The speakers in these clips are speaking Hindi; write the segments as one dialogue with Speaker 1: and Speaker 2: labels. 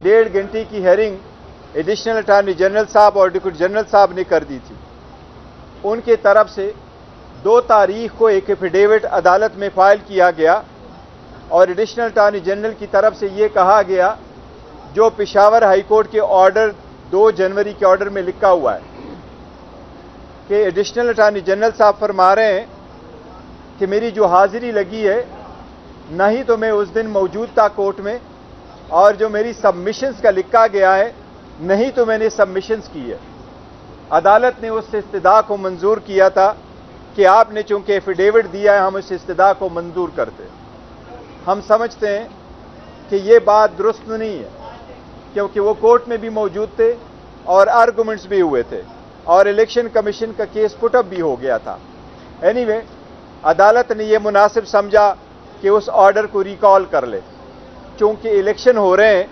Speaker 1: 1.5 घंटे की हेयरिंग एडिशनल अटॉर्नी जनरल साहब और डिप्टी जनरल साहब ने कर दी थी। उनके तरफ से 2 तारीख को एक एफिडेविट अदालत में फाइल किया गया और एडिशनल अटॉर्नी जनरल की तरफ से ये कहा गया, जो पेशावर हाई कोर्ट के ऑर्डर 2 जनवरी के ऑर्डर में लिखा हुआ है कि एडिशनल अटॉर्नी जनरल साहब फरमा रहे हैं कि मेरी जो हाजिरी लगी है, नहीं तो मैं उस दिन मौजूद था कोर्ट में, और जो मेरी सबमिशंस का लिखा गया है, नहीं तो मैंने सबमिशंस की है। अदालत ने उस इस्तदा को मंजूर किया था कि आपने चूंकि एफिडेविट दिया है, हम उस इस्तदा को मंजूर करते। हम समझते हैं कि ये बात दुरुस्त नहीं है, क्योंकि वो कोर्ट में भी मौजूद थे और आर्गूमेंट्स भी हुए थे और इलेक्शन कमीशन का केस पुटअप भी हो गया था। एनीवे, अदालत ने यह मुनासिब समझा कि उस ऑर्डर को रिकॉल कर ले। चूंकि इलेक्शन हो रहे हैं,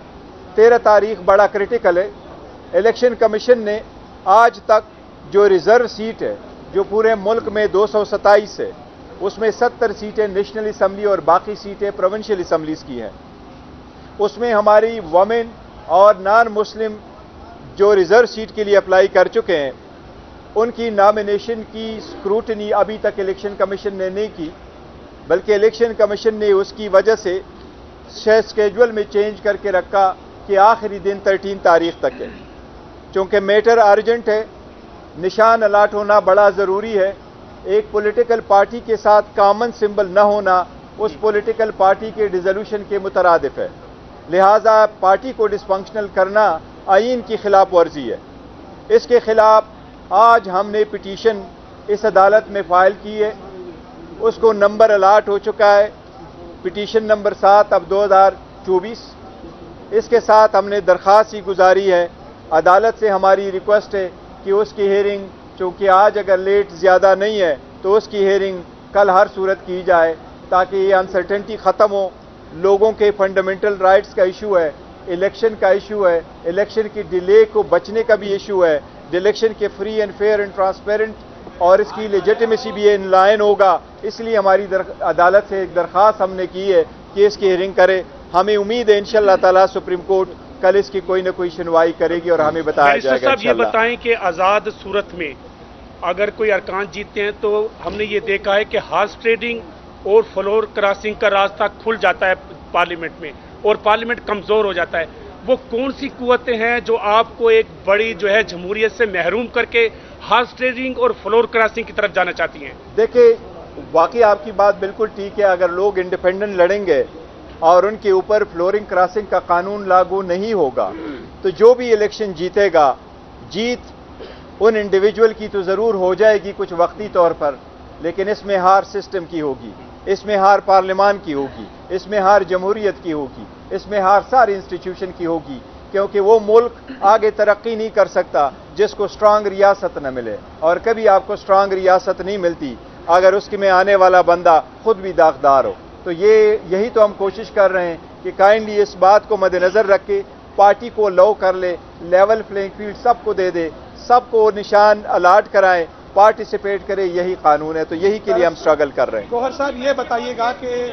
Speaker 1: 13 तारीख बड़ा क्रिटिकल है। इलेक्शन कमीशन ने आज तक जो रिजर्व सीट है, जो पूरे मुल्क में 227 है, उसमें 70 सीटें नेशनल असम्बली और बाकी सीटें प्रोविंशियल असम्बलीज की हैं। उसमें हमारी वमेन और नॉन मुस्लिम जो रिजर्व सीट के लिए अप्लाई कर चुके हैं, उनकी नॉमिनेशन की स्क्रूटनी अभी तक इलेक्शन कमीशन ने नहीं की, बल्कि इलेक्शन कमीशन ने उसकी वजह से स्केड्यूल में चेंज करके रखा कि आखिरी दिन 13 तारीख तक है। चूँकि मैटर अर्जेंट है, निशान अलाट होना बड़ा ज़रूरी है। एक पॉलिटिकल पार्टी के साथ कॉमन सिंबल न होना उस पॉलिटिकल पार्टी के डिसोल्यूशन के मुतरादिफ है। लिहाजा पार्टी को डिसफंक्शनल करना आईन की खिलाफ वर्जी है। इसके खिलाफ आज हमने पिटीशन इस अदालत में फाइल की है। उसको नंबर अलाट हो चुका है, पिटीशन नंबर 7 अब 2024। इसके साथ हमने दरख्वास्त ही गुजारी है। अदालत से हमारी रिक्वेस्ट है कि उसकी हेयरिंग, चूँकि आज अगर लेट ज़्यादा नहीं है तो उसकी हेयरिंग कल हर सूरत की जाए, ताकि ये अनसर्टेनिटी ख़त्म हो। लोगों के फंडामेंटल राइट्स का इशू है, इलेक्शन का इशू है, इलेक्शन की डिले को बचने का भी इशू है, इलेक्शन के free and fair and transparent और इसकी लेजिटिमेसी भी इन लाइन होगा। इसलिए हमारी अदालत से एक दरख्वास्त हमने की है कि इसकी हियरिंग करे। हमें उम्मीद है इंशाअल्लाह ताला सुप्रीम कोर्ट कल इसकी कोई ना कोई सुनवाई करेगी और हमें बताया जाएगा।
Speaker 2: साहब ये बताएं कि आज़ाद सूरत में अगर कोई अरकान जीतते हैं तो हमने ये देखा है कि हॉर्स ट्रेडिंग और फ्लोर क्रॉसिंग का रास्ता खुल जाता है पार्लियामेंट में और पार्लियामेंट कमज़ोर हो जाता है। वो कौन सी कुव्वतें हैं जो आपको एक बड़ी जो है जमहूरियत से महरूम करके हॉर्स ट्रेडिंग और फ्लोर क्रॉसिंग की तरफ जाना चाहती हैं?
Speaker 1: देखिए, वाकई आपकी बात बिल्कुल ठीक है। अगर लोग इंडिपेंडेंट लड़ेंगे और उनके ऊपर फ्लोरिंग क्रॉसिंग का कानून लागू नहीं होगा, तो जो भी इलेक्शन जीतेगा, जीत उन इंडिविजुअल की तो ज़रूर हो जाएगी कुछ वक्ती तौर पर, लेकिन इसमें हार सिस्टम की होगी, इसमें हार पार्लियामान की होगी, इसमें हार जमहूरियत की होगी, इसमें हार सारी इंस्टीट्यूशन की होगी। क्योंकि वो मुल्क आगे तरक्की नहीं कर सकता जिसको स्ट्रांग रियासत न मिले, और कभी आपको स्ट्रांग रियासत नहीं मिलती अगर उसके में आने वाला बंदा खुद भी दागदार हो। तो यही तो हम कोशिश कर रहे हैं कि काइंडली इस बात को मद्देनजर रख के पार्टी को लो कर ले, लेवल प्लेइंग फील्ड सबको दे दे, सबको निशान अलाट कराएं, पार्टिसिपेट करे। यही कानून है, तो यही के लिए हम स्ट्रगल कर रहे हैं।
Speaker 3: गौहर साहब ये बताइएगा कि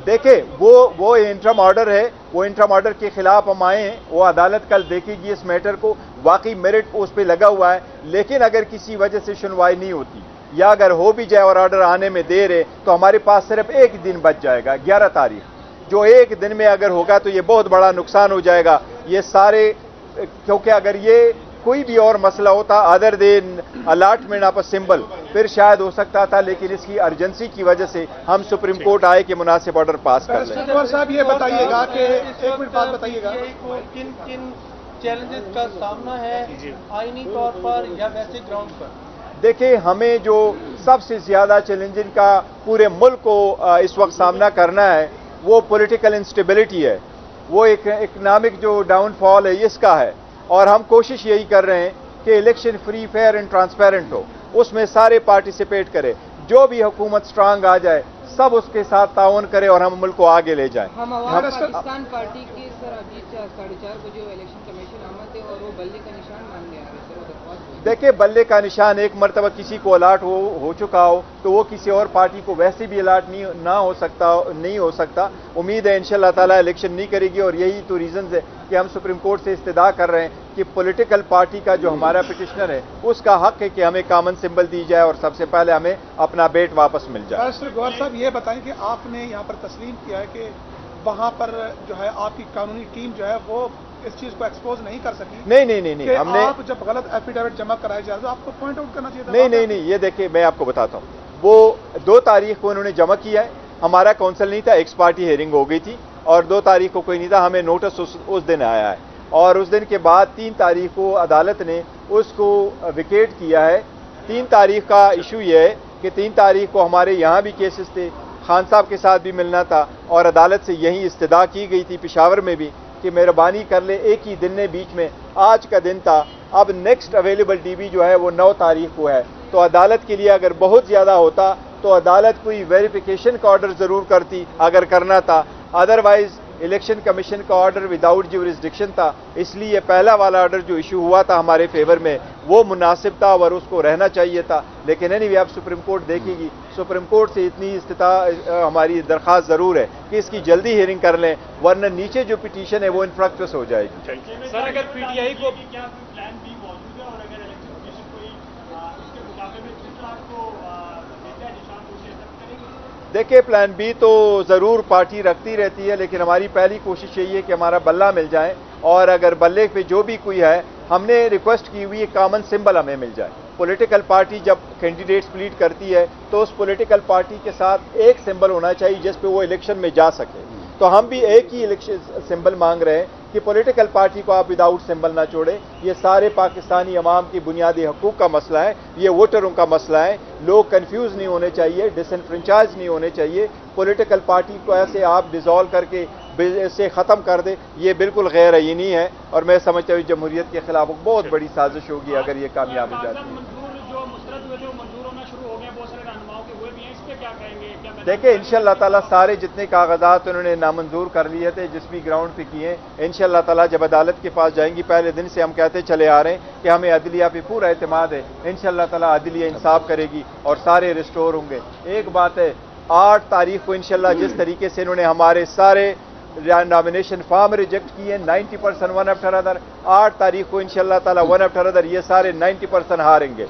Speaker 1: देखिए, वो इंटरम ऑर्डर है, वो इंटरम ऑर्डर के खिलाफ हम आए हैं। वो अदालत कल देखेगी इस मैटर को, वाकई मेरिट उस पर लगा हुआ है। लेकिन अगर किसी वजह से सुनवाई नहीं होती या अगर हो भी जाए और ऑर्डर आने में देर है, तो हमारे पास सिर्फ एक दिन बच जाएगा, 11 तारीख। जो एक दिन में अगर होगा तो ये बहुत बड़ा नुकसान हो जाएगा। ये सारे, क्योंकि अगर ये कोई भी और मसला होता other than allotment of a symbol, फिर शायद हो सकता था, लेकिन इसकी अर्जेंसी की वजह से हम सुप्रीम कोर्ट आए कि मुनासिब ऑर्डर पास कर लें।
Speaker 3: गौहर साहब ये बताइएगा कि एक मिनट बात बताइएगा, किन किन चैलेंजेस का सामना है आईनी तौर पर या वैसे ग्राउंड पर?
Speaker 1: देखिए, हमें जो सबसे ज्यादा चैलेंजिंग का पूरे मुल्क को इस वक्त सामना करना है वो पॉलिटिकल इंस्टेबिलिटी है, वो एक इकनॉमिक जो डाउनफॉल है इसका है। और हम कोशिश यही कर रहे हैं कि election free fair and transparent हो, उसमें सारे पार्टिसिपेट करें। जो भी हुकूमत स्ट्रांग आ जाए सब उसके साथ ताउन करे और हम मुल्क को आगे ले जाएं।
Speaker 4: हम पाकिस्तान पार्टी की सर अभी 4:30 बजे इलेक्शन कमीशन आमद है और वो बल्ले का निशान मान ले आ रहे हैं सर।
Speaker 1: देखिए, बल्ले का निशान एक मरतबा किसी को अलाट हो चुका हो तो वो किसी और पार्टी को वैसे भी अलाट नहीं हो सकता। उम्मीद है इंशाअल्लाह ताला इलेक्शन नहीं करेगी, और यही तो रीजन है कि हम सुप्रीम कोर्ट से इस्तदा कर रहे हैं कि पॉलिटिकल पार्टी का जो हमारा पिटिशनर है उसका हक है कि हमें कॉमन सिंबल दी जाए और सबसे पहले हमें अपना बेट वापस मिल जाए।
Speaker 5: गौहर साहब, ये बताएं कि आपने यहाँ पर तस्लीम किया है कि वहाँ पर जो है आपकी कानूनी टीम जो है वो इस चीज को एक्सपोज नहीं कर सकी।
Speaker 1: नहीं, हमने
Speaker 5: आप जब गलत एफिडेविट जमा कराए जा रहे तो आपको पॉइंट आउट करना चाहिए था।
Speaker 1: नहीं, ये देखिए मैं आपको बताता हूँ, वो 2 तारीख को उन्होंने जमा किया है, हमारा काउंसिल नहीं था, एक्स पार्टी हेयरिंग हो गई थी और 2 तारीख को कोई नहीं था, हमें नोटिस उस दिन आया है और उस दिन के बाद 3 तारीख को अदालत ने उसको विकेट किया है। 3 तारीख का इशू ये है कि 3 तारीख को हमारे यहाँ भी केसेस थे, खान साहब के साथ भी मिलना था और अदालत से यही इस्तदा की गई थी पेशावर में भी कि मेहरबानी कर ले, एक ही दिन ने बीच में, आज का दिन था। अब नेक्स्ट अवेलेबल डीबी जो है वो 9 तारीख को है, तो अदालत के लिए अगर बहुत ज़्यादा होता तो अदालत कोई वेरिफिकेशन का ऑर्डर ज़रूर करती अगर करना था, अदरवाइज इलेक्शन कमीशन का ऑर्डर विदाउट ज्यूरिसडिक्शन था। इसलिए पहला वाला ऑर्डर जो इशू हुआ था हमारे फेवर में वो मुनासिब था और उसको रहना चाहिए था। लेकिन एनीवे अब सुप्रीम कोर्ट देखेगी, सुप्रीम कोर्ट से इतनी हमारी दरख्वास्त ज़रूर है कि इसकी जल्दी हियरिंग कर लें, वरना नीचे जो पिटीशन है वो इनफ्रक्चुअस हो जाएगी।
Speaker 3: सर, अगर पीटीआई को
Speaker 6: प्लान बी मौजूद है और अगर इलेक्शन कमीशन कोई इसके मुकाबले में दूसरा आपको देता है निशान, तो उसे एक्सेप्ट करेंगे?
Speaker 1: देखिए, प्लान बी तो ज़रूर पार्टी रखती रहती है, लेकिन हमारी पहली कोशिश यही है कि हमारा बल्ला मिल जाए और अगर बल्ले पे जो भी कोई है, हमने रिक्वेस्ट की हुई है कॉमन सिंबल हमें मिल जाए। पॉलिटिकल पार्टी जब कैंडिडेट स्प्लिट करती है तो उस पॉलिटिकल पार्टी के साथ एक सिंबल होना चाहिए जिस पे वो इलेक्शन में जा सके। तो हम भी एक ही इलेक्शन सिंबल मांग रहे हैं कि पॉलिटिकल पार्टी को आप विदाउट सिंबल ना छोड़े। ये सारे पाकिस्तानी अवाम की बुनियादी हकूक़ का मसला है, ये वोटरों का मसला है। लोग कंफ्यूज नहीं होने चाहिए, डिसएनफ्रेंचाइज नहीं होने चाहिए। पॉलिटिकल पार्टी को ऐसे आप डिसॉल्व करके से ख़त्म कर दे, ये बिल्कुल गैर यकीनी है और मैं समझता हूँ जमहूरियत के खिलाफ बहुत बड़ी साजिश होगी अगर ये कामयाब हो जाती है।
Speaker 6: जो मुस्तरद हुए थे वो मंजूर होना शुरू हो गए, बहुत सारे रहनुमाओं के हुए भी हैं, इस पे क्या कहेंगे?
Speaker 1: देखिए, इंशाअल्लाह ताला सारे जितने कागजात उन्होंने नामंजूर कर लिए थे जिस भी ग्राउंड पे किए, इंशाअल्लाह ताला जब अदालत के पास जाएंगी, पहले दिन से हम कहते चले आ रहे हैं कि हमें अदलिया पे पूरा एतमाद है, इंशाअल्लाह ताला अदलिया इंसाफ करेगी और सारे रिस्टोर होंगे। एक बात है, 8 तारीख को इंशाअल्लाह जिस तरीके से इन्होंने हमारे सारे नॉमिनेशन फॉर्म रिजेक्ट किए 90% वन आफ्टर अदर, 8 तारीख को इंशाअल्लाह ताला वन आफ्टर अदर ये सारे 90% हारेंगे।